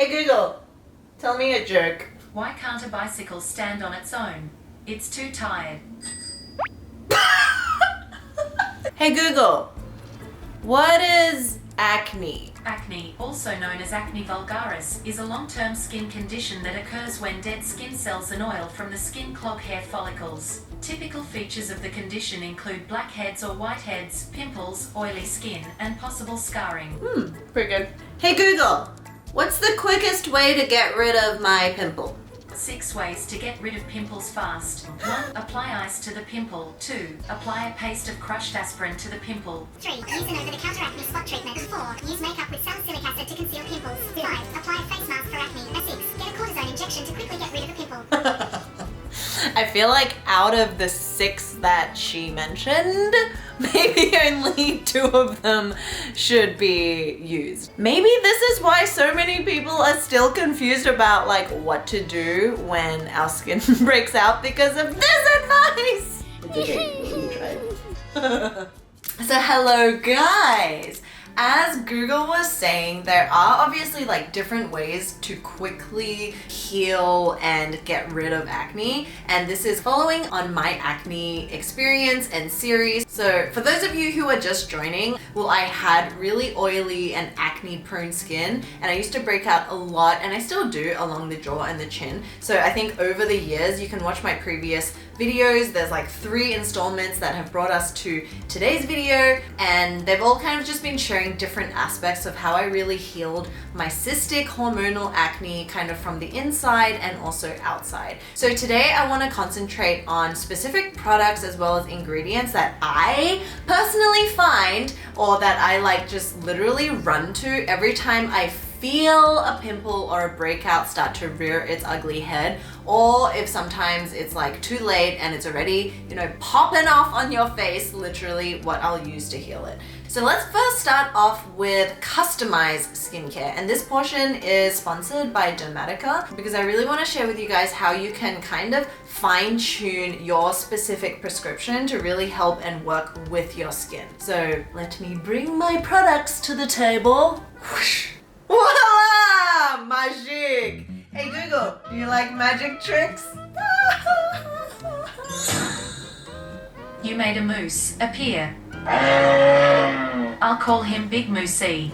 Hey Google, tell me a joke. Why can't a bicycle stand on its own? It's too tired. Hey Google, what is acne? Acne, also known as acne vulgaris, is a long-term skin condition that occurs when dead skin cells and oil from the skin clog hair follicles. Typical features of the condition include blackheads or whiteheads, pimples, oily skin, and possible scarring. Pretty good. Hey Google, what's the quickest way to get rid of my pimple? 6 ways to get rid of pimples fast. 1. Apply ice to the pimple. 2. Apply a paste of crushed aspirin to the pimple. 3. Use an over-the-counter acne spot treatment. 4. Use makeup with salicylic acid to conceal pimples. 5. Apply a face mask for acne. And 6. Get a cortisone injection to quickly get rid of a pimple. I feel like out of the 6 that she mentioned, maybe only 2 of them should be used. Maybe this is why so many people are still confused about like what to do when our skin breaks out because of this advice. It's okay, let me try it. So hello guys. As Google was saying, there are obviously like different ways to quickly heal and get rid of acne, and this is following on my acne experience and series. So for those of you who are just joining, well, I had really oily and acne prone skin, and I used to break out a lot, and I still do, along the jaw and the chin. So I think over the years, you can watch my previous videos. There's like 3 installments that have brought us to today's video, and they've all kind of just been sharing different aspects of how I really healed my cystic hormonal acne kind of from the inside and also outside. So today I want to concentrate on specific products as well as ingredients that I personally find, or that I like just literally run to every time I feel a pimple or a breakout start to rear its ugly head, or if sometimes it's like too late and it's already, you know, popping off on your face, literally what I'll use to heal it. So let's first start off with customized skincare, and this portion is sponsored by Dermatica because I really want to share with you guys how you can kind of fine-tune your specific prescription to really help and work with your skin. So let me bring my products to the table. Whoosh. Voila! Magic! Hey Google, do you like magic tricks? You made a moose appear. I'll call him Big Moosey.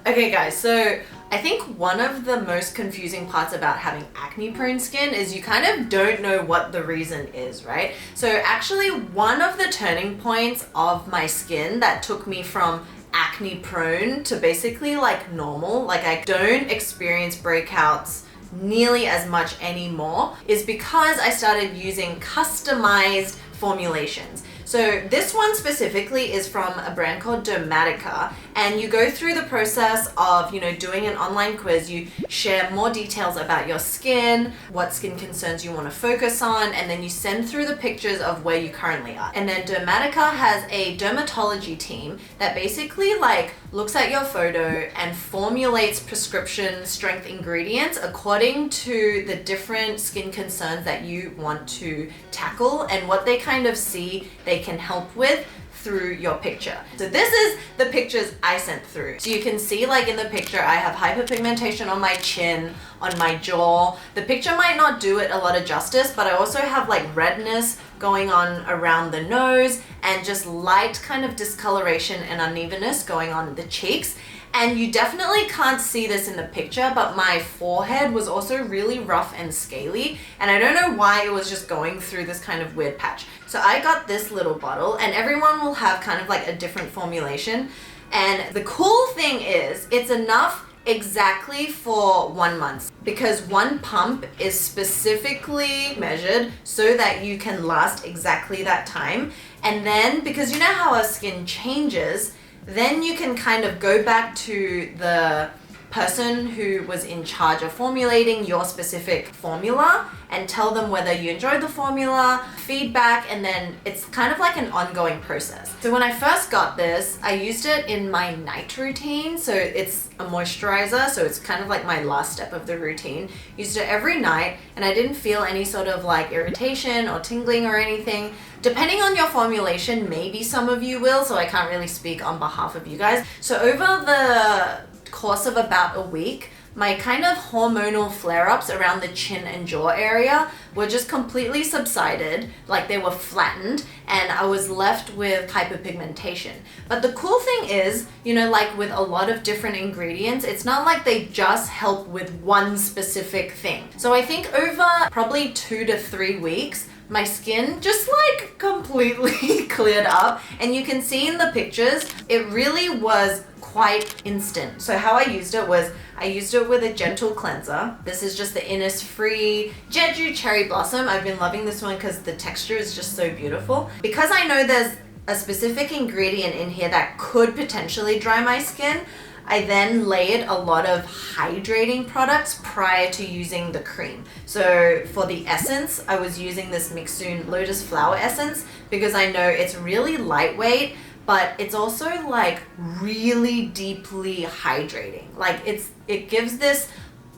Okay guys, so I think one of the most confusing parts about having acne prone skin is you kind of don't know what the reason is, right? So actually one of the turning points of my skin that took me from acne prone to basically like normal, like I don't experience breakouts nearly as much anymore, is because I started using customized formulations. So this one specifically is from a brand called Dermatica, and you go through the process of, you know, doing an online quiz. You share more details about your skin, what skin concerns you want to focus on, and then you send through the pictures of where you currently are. And then Dermatica has a dermatology team that basically like looks at your photo and formulates prescription strength ingredients according to the different skin concerns that you want to tackle and what they kind of see they can help with through your picture. So this is the pictures I sent through. So you can see like in the picture I have hyperpigmentation on my chin, on my jaw. The picture might not do it a lot of justice, but I also have like redness going on around the nose and just light kind of discoloration and unevenness going on in the cheeks. And you definitely can't see this in the picture, but my forehead was also really rough and scaly, and I don't know why it was just going through this kind of weird patch. So I got this little bottle, and everyone will have kind of like a different formulation. And the cool thing is it's enough exactly for 1 month, because one pump is specifically measured so that you can last exactly that time. And then because you know how our skin changes, then you can kind of go back to the person who was in charge of formulating your specific formula and tell them whether you enjoyed the formula, feedback, and then it's kind of like an ongoing process. So when I first got this, I used it in my night routine. So it's a moisturizer, so it's kind of like my last step of the routine. Used it every night, and I didn't feel any sort of like irritation or tingling or anything. Depending on your formulation, maybe some of you will, so I can't really speak on behalf of you guys. So over the course of about a week, my kind of hormonal flare-ups around the chin and jaw area were just completely subsided, like they were flattened, and I was left with hyperpigmentation. But the cool thing is, you know, like with a lot of different ingredients, it's not like they just help with one specific thing. So I think over probably 2 to 3 weeks, my skin just like completely cleared up, and you can see in the pictures, it really was quite instant. So how I used it was, I used it with a gentle cleanser. This is just the Innisfree Jeju Cherry Blossom. I've been loving this one because the texture is just so beautiful. Because I know there's a specific ingredient in here that could potentially dry my skin, I then layered a lot of hydrating products prior to using the cream. So for the essence, I was using this Mixsoon Lotus Flower Essence because I know it's really lightweight, but it's also like really deeply hydrating. Like it gives this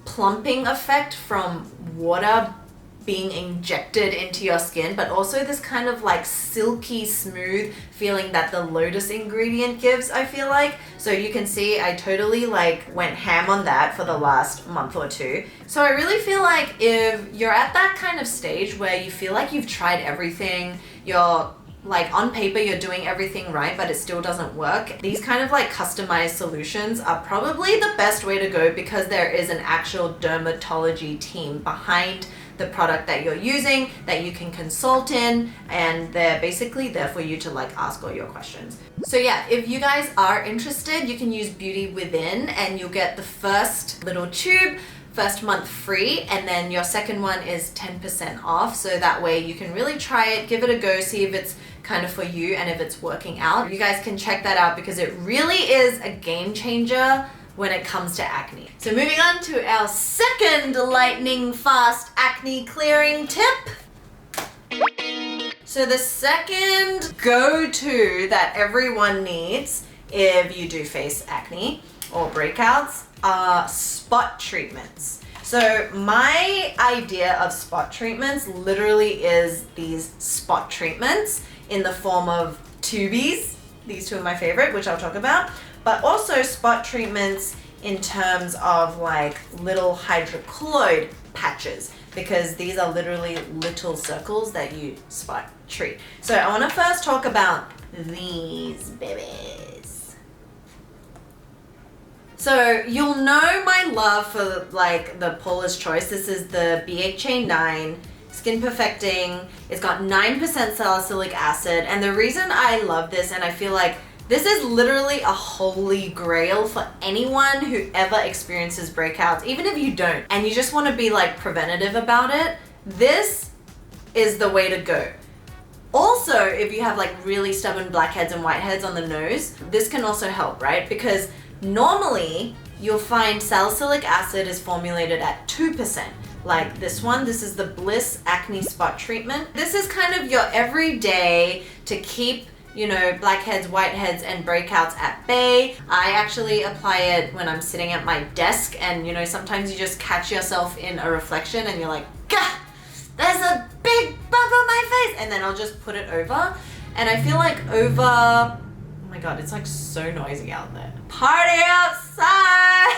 plumping effect from water being injected into your skin, but also this kind of like silky smooth feeling that the lotus ingredient gives, I feel like. So you can see I totally like went ham on that for the last month or two. So I really feel like if you're at that kind of stage where you feel like you've tried everything, you're like on paper you're doing everything right, but it still doesn't work, these kind of like customized solutions are probably the best way to go because there is an actual dermatology team behind the product that you're using that you can consult in, and they're basically there for you to like ask all your questions. So yeah, if you guys are interested, you can use Beauty Within and you'll get the first little tube, first month free, and then your second one is 10% off. So that way you can really try it, give it a go, see if it's kind of for you and if it's working out. You guys can check that out because it really is a game changer when it comes to acne. So moving on to our second lightning fast acne clearing tip. So the second go-to that everyone needs if you do face acne or breakouts are spot treatments. So my idea of spot treatments literally is these spot treatments in the form of tubies. These two are my favorite, which I'll talk about, but also spot treatments in terms of like little hydrocolloid patches, because these are literally little circles that you spot treat. So I want to first talk about these babies. So you'll know my love for like the Paula's Choice. This is the BHA 9 Skin Perfecting. It's got 9% salicylic acid, and the reason I love this, and I feel like this is literally a holy grail for anyone who ever experiences breakouts, even if you don't, and you just want to be like preventative about it, this is the way to go. Also, if you have like really stubborn blackheads and whiteheads on the nose, this can also help, right? Because normally you'll find salicylic acid is formulated at 2%. Like this one, this is the Bliss Acne Spot Treatment. This is kind of your everyday to keep, you know, blackheads, whiteheads, and breakouts at bay. I actually apply it when I'm sitting at my desk, and you know, sometimes you just catch yourself in a reflection and you're like, gah, there's a big bump on my face, and then I'll just put it over. And I feel like over, oh my god, it's like so noisy out there. Party outside!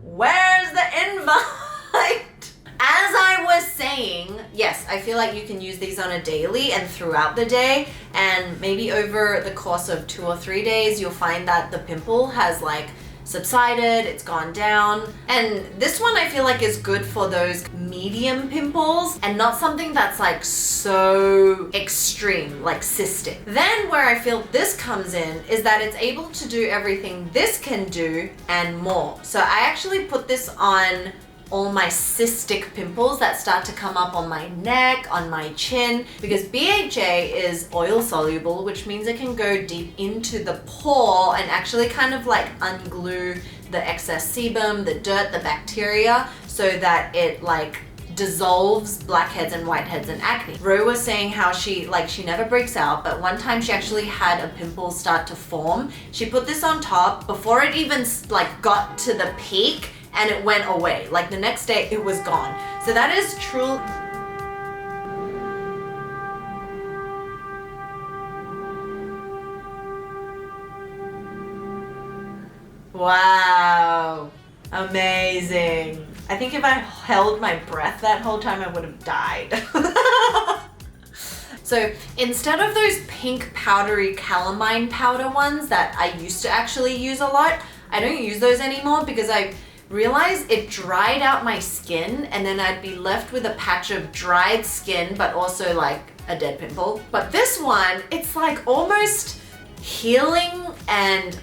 Where's the invite? As I was saying, yes, I feel like you can use these on a daily and throughout the day, and maybe over the course of 2 or 3 days, you'll find that the pimple has like subsided, it's gone down. And this one I feel like is good for those medium pimples and not something that's like so extreme, like cystic. Then where I feel this comes in is that it's able to do everything this can do and more. So I actually put this on all my cystic pimples that start to come up on my neck, on my chin, because BHA is oil soluble, which means it can go deep into the pore and actually kind of like unglue the excess sebum, the dirt, the bacteria, so that it like dissolves blackheads and whiteheads and acne. Ro was saying how she never breaks out, but one time she actually had a pimple start to form. She put this on top before it even like got to the peak, and it went away. Like the next day it was gone. So that is true. Wow. Amazing. I think if I held my breath that whole time, I would have died. So instead of those pink powdery calamine powder ones that I used to actually use a lot, I don't use those anymore because I realized it dried out my skin and then I'd be left with a patch of dried skin but also like a dead pimple. But this one, it's like almost healing and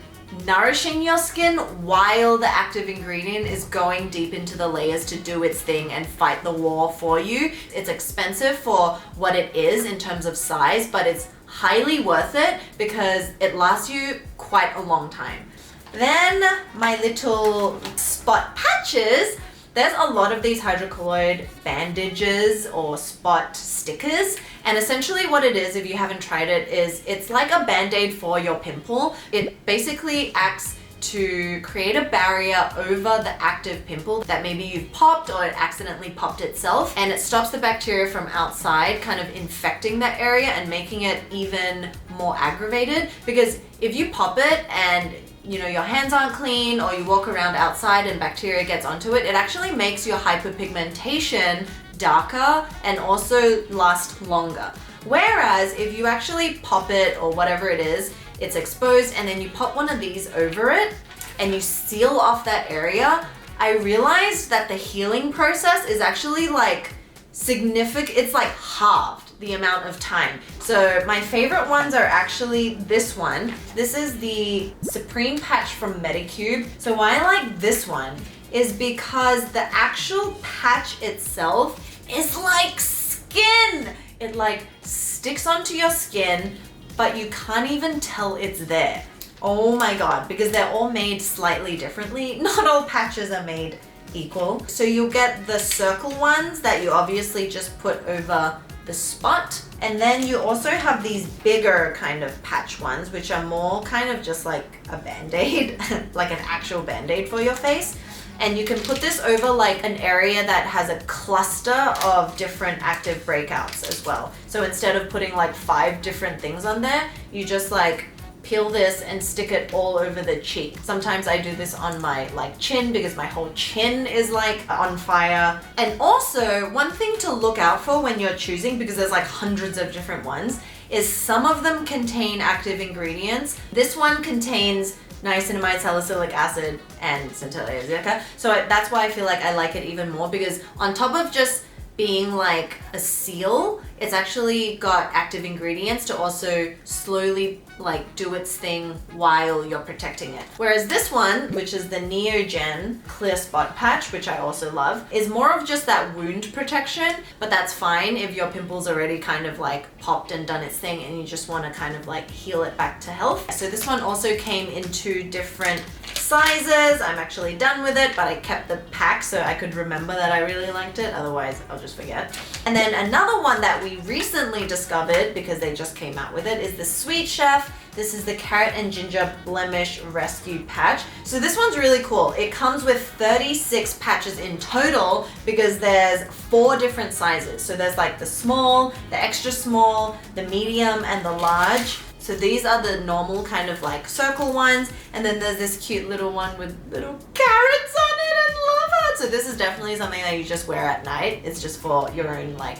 nourishing your skin while the active ingredient is going deep into the layers to do its thing and fight the war for you. It's expensive for what it is in terms of size, but it's highly worth it because it lasts you quite a long time. Then my little spot patches. There's a lot of these hydrocolloid bandages or spot stickers, and essentially what it is, if you haven't tried it, is it's like a band-aid for your pimple. It basically acts to create a barrier over the active pimple that maybe you've popped or it accidentally popped itself, and it stops the bacteria from outside kind of infecting that area and making it even more aggravated. Because if you pop it and you know, your hands aren't clean or you walk around outside and bacteria gets onto it, it actually makes your hyperpigmentation darker and also last longer. Whereas if you actually pop it or whatever it is, it's exposed and then you pop one of these over it and you seal off that area, I realized that the healing process is actually like significant. It's like halved the amount of time. So my favorite ones are actually this one. This is the Supreme patch from Medicube. So why I like this one is because the actual patch itself is like skin. It like sticks onto your skin, but you can't even tell it's there. Oh my God, because they're all made slightly differently. Not all patches are made equal. So you'll get the circle ones that you obviously just put over the spot, and then you also have these bigger kind of patch ones which are more kind of just like a band-aid like an actual band-aid for your face, and you can put this over like an area that has a cluster of different active breakouts as well. So instead of putting like 5 different things on there, you just like peel this and stick it all over the cheek. Sometimes I do this on my like chin because my whole chin is like on fire. And also one thing to look out for when you're choosing, because there's like hundreds of different ones, is some of them contain active ingredients. This one contains niacinamide, salicylic acid, and centella asiatica. So that's why I feel like I like it even more, because on top of just being like a seal, it's actually got active ingredients to also slowly like do its thing while you're protecting it. Whereas this one, which is the Neogen Clear Spot Patch, which I also love, is more of just that wound protection, but that's fine if your pimple's already kind of like popped and done its thing and you just want to kind of like heal it back to health. So this one also came in 2 different sizes. I'm actually done with it, but I kept the pack so I could remember that I really liked it, otherwise I'll just forget. And then another one that we recently discovered, because they just came out with it, is the Sweet Chef. This is the Carrot and Ginger Blemish Rescue Patch. So this one's really cool. It comes with 36 patches in total because there's 4 different sizes. So there's like the small, the extra small, the medium, and the large. So these are the normal kind of like circle ones, and then there's this cute little one with little carrots on it. I love it. So this is definitely something that you just wear at night. It's just for your own like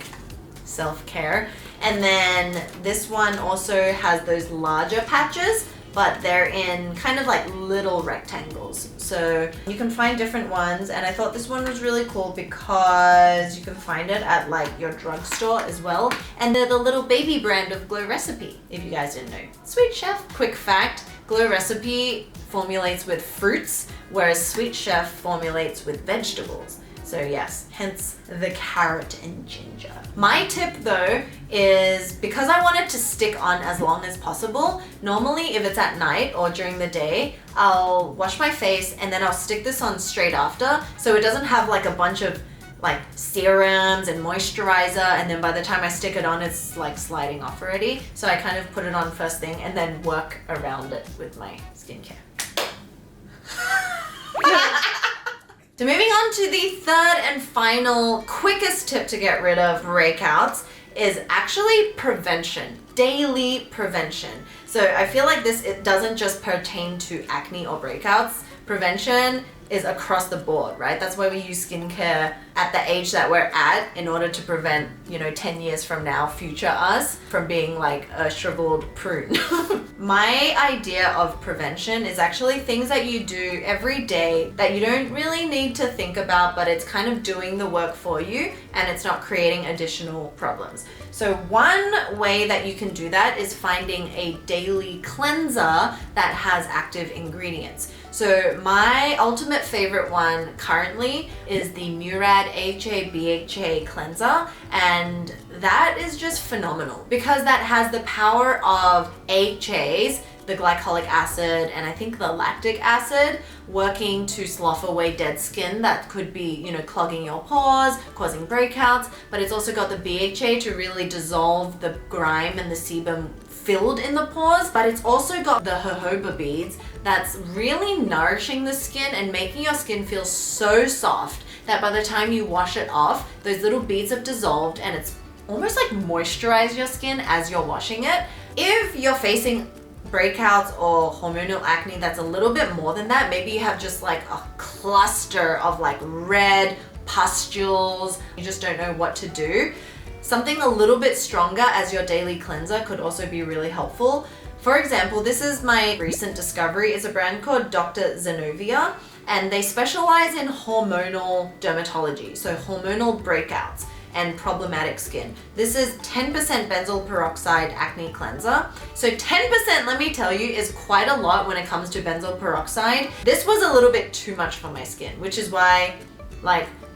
self-care. And then this one also has those larger patches, but they're in kind of like little rectangles. So you can find different ones, and I thought this one was really cool because you can find it at like your drugstore as well. And they're the little baby brand of Glow Recipe, if you guys didn't know. Sweet Chef. Quick fact, Glow Recipe formulates with fruits, whereas Sweet Chef formulates with vegetables. So yes, hence the carrot and ginger. My tip though is, because I want it to stick on as long as possible, normally if it's at night or during the day, I'll wash my face and then I'll stick this on straight after, so it doesn't have like a bunch of like serums and moisturizer, and then by the time I stick it on, it's like sliding off already. So I kind of put it on first thing and then work around it with my skincare. So moving on to the third and final quickest tip to get rid of breakouts is actually prevention, daily prevention. So I feel like it doesn't just pertain to acne or breakouts, prevention is across the board, right? That's why we use skincare at the age that we're at in order to prevent, 10 years from now, future us from being like a shriveled prune. My idea of prevention is actually things that you do every day that you don't really need to think about, but it's kind of doing the work for you and it's not creating additional problems. So one way that you can do that is finding a daily cleanser that has active ingredients. So my ultimate favorite one currently is the Murad AHA BHA cleanser, and that is just phenomenal because that has the power of AHAs, the glycolic acid, and I think the lactic acid working to slough away dead skin that could be, clogging your pores, causing breakouts, but it's also got the BHA to really dissolve the grime and the sebum filled in the pores, but it's also got the jojoba beads that's really nourishing the skin and making your skin feel so soft that by the time you wash it off, those little beads have dissolved and it's almost like moisturize your skin as you're washing it. If you're facing breakouts or hormonal acne that's a little bit more than that, maybe you have just like a cluster of like red pustules, you just don't know what to do, something a little bit stronger as your daily cleanser could also be really helpful. For example, this is my recent discovery. It's a brand called Dr. Zenovia, and they specialize in hormonal dermatology, so hormonal breakouts and problematic skin. This is 10% benzoyl peroxide acne cleanser. So 10%, let me tell you, is quite a lot when it comes to benzoyl peroxide. This was a little bit too much for my skin, which is why,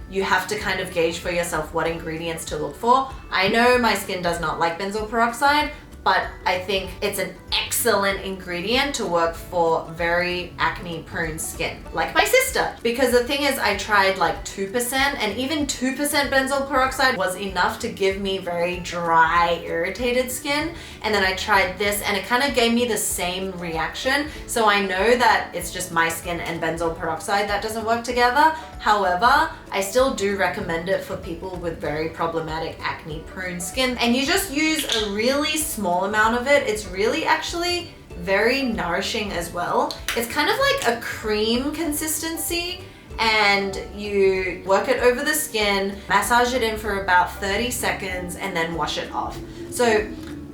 you have to kind of gauge for yourself what ingredients to look for. I know my skin does not like benzoyl peroxide, but I think it's an excellent ingredient to work for very acne prone skin, like my sister. Because the thing is, I tried like 2%, and even 2% benzoyl peroxide was enough to give me very dry, irritated skin. And then I tried this and it kind of gave me the same reaction. So I know that it's just my skin and benzoyl peroxide that doesn't work together. However, I still do recommend it for people with very problematic acne prone skin. And you just use a really small amount of it. It's really actually very nourishing as well. It's kind of like a cream consistency, and you work it over the skin, massage it in for about 30 seconds, and then wash it off. So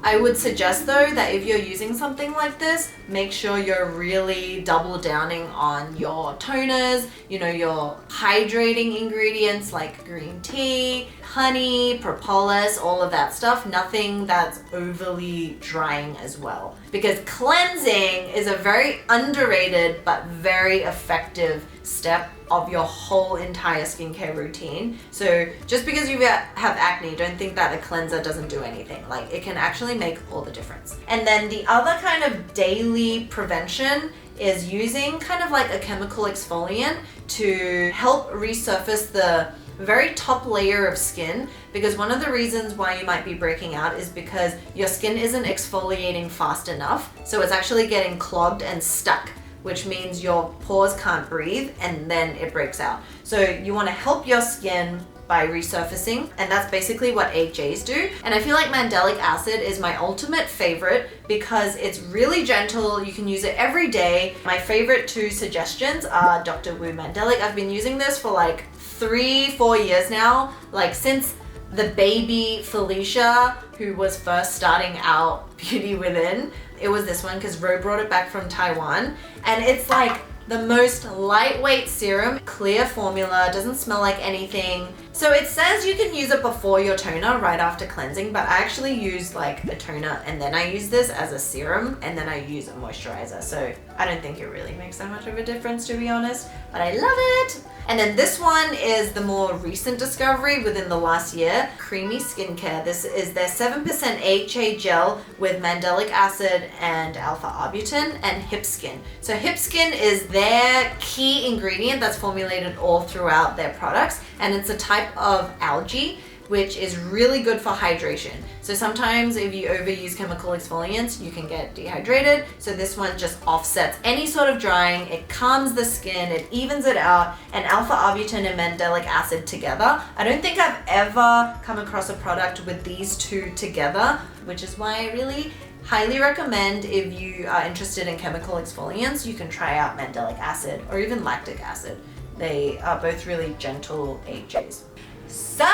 I would suggest though that if you're using something like this, make sure you're really double downing on your toners, your hydrating ingredients like green tea, honey, propolis, all of that stuff. Nothing that's overly drying as well. Because cleansing is a very underrated but very effective step of your whole entire skincare routine. So just because you have acne, don't think that a cleanser doesn't do anything. Like, it can actually make all the difference. And then the other kind of daily prevention is using kind of like a chemical exfoliant to help resurface the very top layer of skin, because one of the reasons why you might be breaking out is because your skin isn't exfoliating fast enough. So it's actually getting clogged and stuck, which means your pores can't breathe and then it breaks out. So you want to help your skin by resurfacing, and that's basically what AHAs do. And I feel like mandelic acid is my ultimate favorite because it's really gentle. You can use it every day. My favorite two suggestions are Dr. Wu Mandelic. I've been using this for like 3-4 years now, like since the baby Felicia, who was first starting out Beauty Within. It was this one because Ro brought it back from Taiwan, and it's like the most lightweight serum, clear formula, doesn't smell like anything. So it says you can use it before your toner, right after cleansing, but I actually use like a toner and then I use this as a serum and then I use a moisturizer. So I don't think it really makes that much of a difference, to be honest, but I love it. And then this one is the more recent discovery within the last year, Creamy Skincare. This is their 7% AHA gel with mandelic acid and alpha-arbutin and hip skin. So hip skin is their key ingredient that's formulated all throughout their products, and it's a type of algae which is really good for hydration. So sometimes if you overuse chemical exfoliants, you can get dehydrated. So this one just offsets any sort of drying, it calms the skin, it evens it out, and alpha-arbutin and mandelic acid together. I don't think I've ever come across a product with these two together, which is why I really Highly recommend if you are interested in chemical exfoliants, you can try out mandelic acid or even lactic acid. They are both really gentle AHAs. So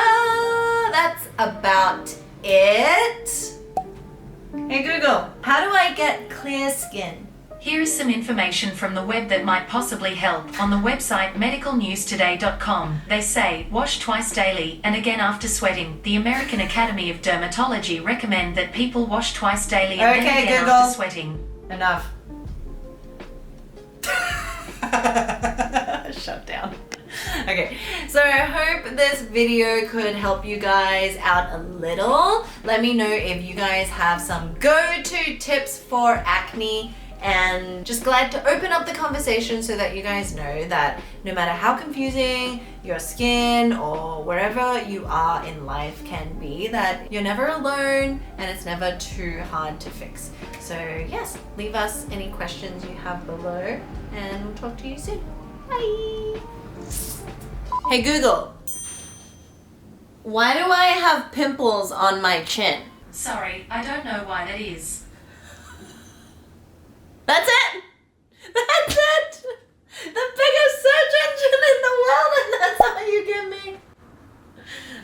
that's about it. Hey Google, how do I get clear skin? Here is some information from the web that might possibly help. On the website medicalnewstoday.com, they say wash twice daily and again after sweating. The American Academy of Dermatology recommend that people wash twice daily and then again Google. after sweating. Enough. Shut down. Okay, so I hope this video could help you guys out a little. Let me know if you guys have some go-to tips for acne, and just glad to open up the conversation so that you guys know that no matter how confusing your skin or wherever you are in life can be, that you're never alone and it's never too hard to fix. So yes, leave us any questions you have below and we'll talk to you soon. Bye! Hey Google, why do I have pimples on my chin? Sorry, I don't know why that is. That's it!